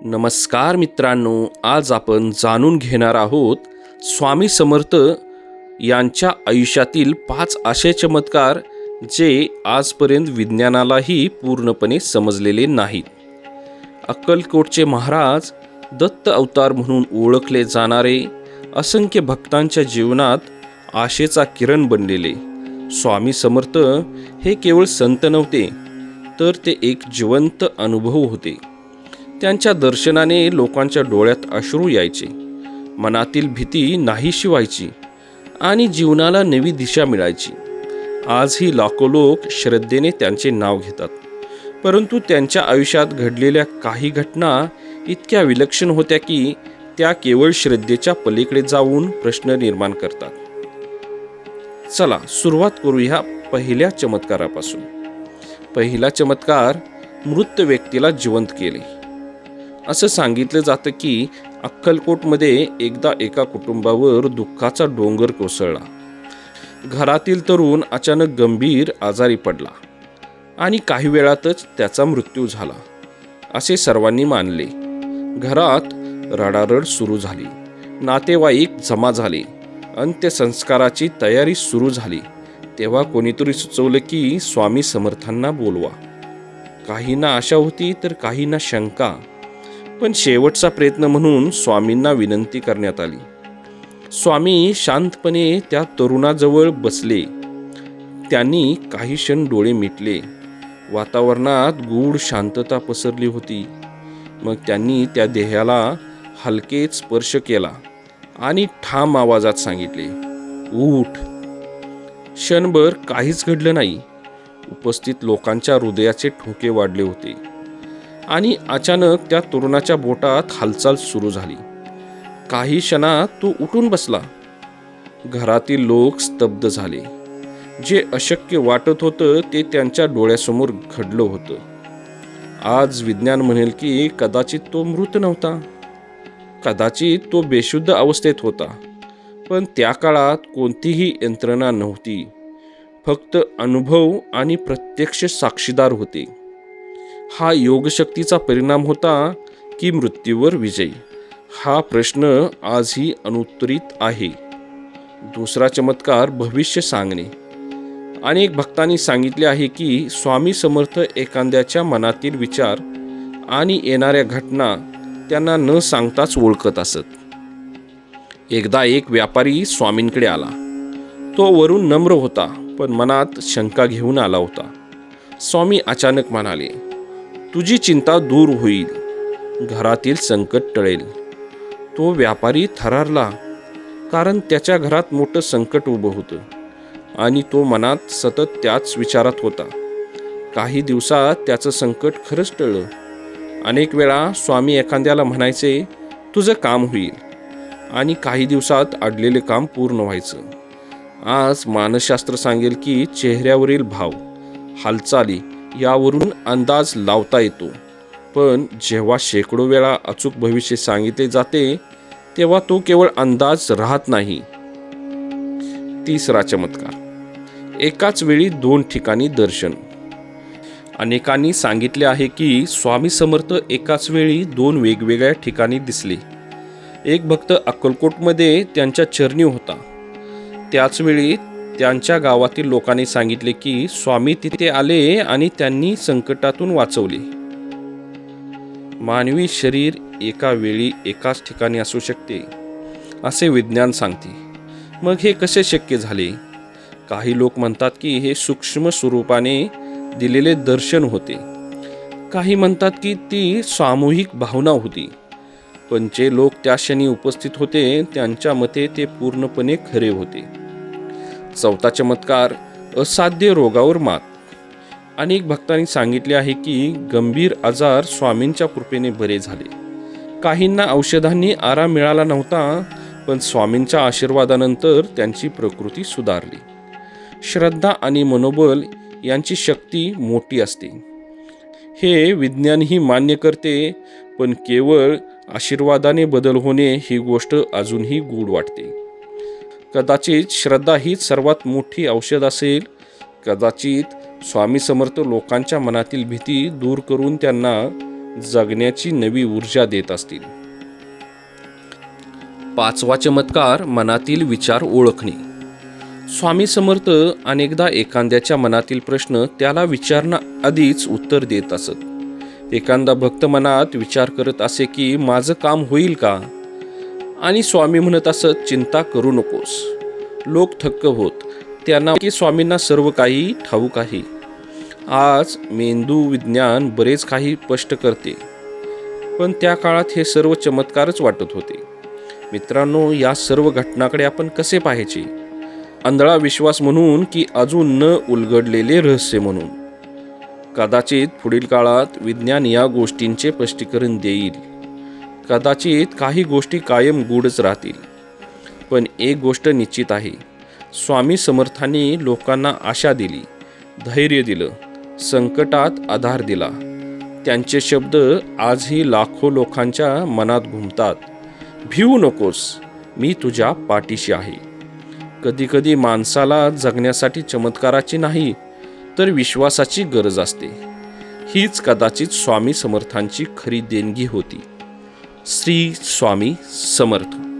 नमस्कार मित्रांनो, आज आपण जाणून घेणार आहोत स्वामी समर्थ यांच्या आयुष्यातील 5 असे चमत्कार जे आजपर्यंत विज्ञानालाही पूर्णपणे समजलेले नाहीत. अक्कलकोटचे महाराज, दत्त अवतार म्हणून ओळखले जाणारे, असंख्य भक्तांच्या जीवनात आशेचा किरण बनलेले स्वामी समर्थ हे केवळ संत नव्हते, तर ते एक जिवंत अनुभव होते. त्यांच्या दर्शनाने लोकांच्या डोळ्यात अश्रू यायचे, मनातील भीती नाहीशी व्हायची आणि जीवनाला नवी दिशा मिळायची. आजही लाखो लोक श्रद्धेने त्यांचे नाव घेतात, परंतु त्यांच्या आयुष्यात घडलेल्या काही घटना इतक्या विलक्षण होत्या की त्या केवळ श्रद्धेच्या पलीकडे जाऊन प्रश्न निर्माण करतात. चला सुरुवात करूया पहिल्या चमत्कारापासून. पहिला चमत्कार, मृत व्यक्तीला जिवंत केले. असं सांगितलं जातं की अक्कलकोटमध्ये एकदा एका कुटुंबावर दुःखाचा डोंगर कोसळला. घरातील तरुण अचानक गंभीर आजारी पडला आणि काही वेळातच त्याचा मृत्यू झाला असे सर्वांनी मानले. घरात रडारड सुरू झाली, नातेवाईक जमा झाले, अंत्यसंस्काराची तयारी सुरू झाली. तेव्हा कोणीतरी सुचवलं की स्वामी समर्थांना बोलवा. काहींना आशा होती तर काहींना शंका, पण शेवटचा प्रयत्न म्हणून स्वामींना विनंती करण्यात आली. स्वामी शांतपणे त्या तरुणाजवळ बसले. त्यांनी काही क्षण डोळे मिटले. वातावरणात गूढ शांतता पसरली होती. मग त्यांनी त्या देहाला हलकेच स्पर्श केला आणि ठाम आवाजात सांगितले, उठ. क्षणभर काहीच घडलं नाही. उपस्थित लोकांच्या हृदयाचे ठोके वाढले होते आणि अचानक त्या तरुणाच्या बोटात हालचाल सुरू झाली. काही क्षणात तो उठून बसला. घरातील लोक स्तब्ध झाले. जे अशक्य वाटत होतं ते त्यांच्या डोळ्यासमोर घडलं होतं. आज विज्ञान म्हणेल की कदाचित तो मृत नव्हता, कदाचित तो बेशुद्ध अवस्थेत होता, पण त्या काळात कोणतीही यंत्रणा नव्हती. फक्त अनुभव आणि प्रत्यक्ष साक्षीदार होते. हा योगशक्तीचा परिणाम होता की मृत्यूवर विजय? हा प्रश्न आजही अनुत्तरित आहे. दुसरा चमत्कार, भविष्य सांगणे. अनेक भक्तांनी सांगितले आहे की स्वामी समर्थ एखाद्याच्या मनातील विचार आणि येणाऱ्या घटना त्यांना न सांगताच ओळखत असत. एकदा एक व्यापारी स्वामींकडे आला. तो वरून नम्र होता, पण मनात शंका घेऊन आला होता. स्वामी अचानक म्हणाले, तुझी चिंता दूर होईल, घरातील संकट टळेल. तो व्यापारी थरारला, कारण त्याच्या घरात मोठं संकट उभं होतं आणि तो मनात सतत त्याच विचारात होता. काही दिवसात त्याचं संकट खरंच टळलं. अनेक वेळा स्वामी एखाद्याला म्हणायचे, तुझं काम होईल, आणि काही दिवसात अडलेले काम पूर्ण व्हायचं. आज मानसशास्त्र सांगेल की चेहऱ्यावरील भाव, हालचाली यावरून अंदाज लावता येतो, पण जेव्हा शेकडो वेळा अचूक भविष्य सांगितले जाते तेव्हा तो केवळ अंदाज राहत नाही. तिसरा चमत्कार, एकाच वेळी 2 ठिकाणी दर्शन. अनेकांनी सांगितले आहे की स्वामी समर्थ एकाच वेळी 2 वेगवेगळ्या ठिकाणी दिसले. एक भक्त अक्कलकोटमध्ये त्यांच्या चरणी होता. त्याचवेळी त्यांच्या गावातील लोकांनी सांगितले की स्वामी तिथे आले आणि त्यांनी संकटातून वाचवले. मानवी शरीर एका वेळी एकाच ठिकाणी असू शकते असे विज्ञान सांगते. मग हे कसे शक्य झाले? काही लोक म्हणतात की हे सूक्ष्म स्वरूपाने दिलेले दर्शन होते. काही म्हणतात की ती सामूहिक भावना होती. पण जे लोक त्या क्षणी उपस्थित होते त्यांच्या मते ते पूर्णपणे खरे होते. चौथा चमत्कार, असाध्य रोगावर मात. अनेक भक्तांनी सांगितले आहे की गंभीर आजार स्वामींच्या कृपेने बरे झाले. काहींना औषधांनी आराम मिळाला नव्हता, पण स्वामींच्या आशीर्वादानंतर त्यांची प्रकृती सुधारली. श्रद्धा आणि मनोबल यांची शक्ती मोठी असते. हे विज्ञानही मान्य करते, पण केवळ आशीर्वादाने बदल होणे ही गोष्ट अजूनही गूढ वाटते. कदाचित श्रद्धा हीच सर्वात मोठी औषध असेल. कदाचित स्वामी समर्थ लोकांच्या मनातील भीती दूर करून त्यांना जगण्याची नवी ऊर्जा देत असतील. 5वा चमत्कार, मनातील विचार ओळखणे. स्वामी समर्थ अनेकदा एखाद्याच्या मनातील प्रश्न त्याला विचारण्याआधीच उत्तर देत असत. एखादा भक्त मनात विचार करत असे की माझं काम होईल का, आणि स्वामी म्हणत असत चिंता करू नकोस. लोक थक्क होत, त्यांना की स्वामींना सर्व काही ठाऊक आहे. आज मेंदू विज्ञान बरेच काही स्पष्ट करते, पण त्या काळात हे सर्व चमत्कारच वाटत होते. मित्रांनो, या सर्व घटनाकडे आपण कसे पाहायचे? आंधळा विश्वास म्हणून की अजून न उलगडलेले रहस्य म्हणून? कदाचित पुढील काळात विज्ञान या गोष्टींचे स्पष्टीकरण देईल. कदाचित काही गोष्टी कायम गूढच राहतील. पण एक गोष्ट निश्चित आहे, स्वामी समर्थांनी लोकांना आशा दिली, धैर्य दिलं, संकटात आधार दिला. त्यांचे शब्द आजही लाखो लोकांच्या मनात घुमतात. भिवू नकोस, मी तुझ्या पाठीशी आहे. कधीकधी माणसाला जगण्यासाठी चमत्काराची नाही तर विश्वासाची गरज असते. हीच कदाचित स्वामी समर्थांची खरी देणगी होती. श्री स्वामी समर्थ.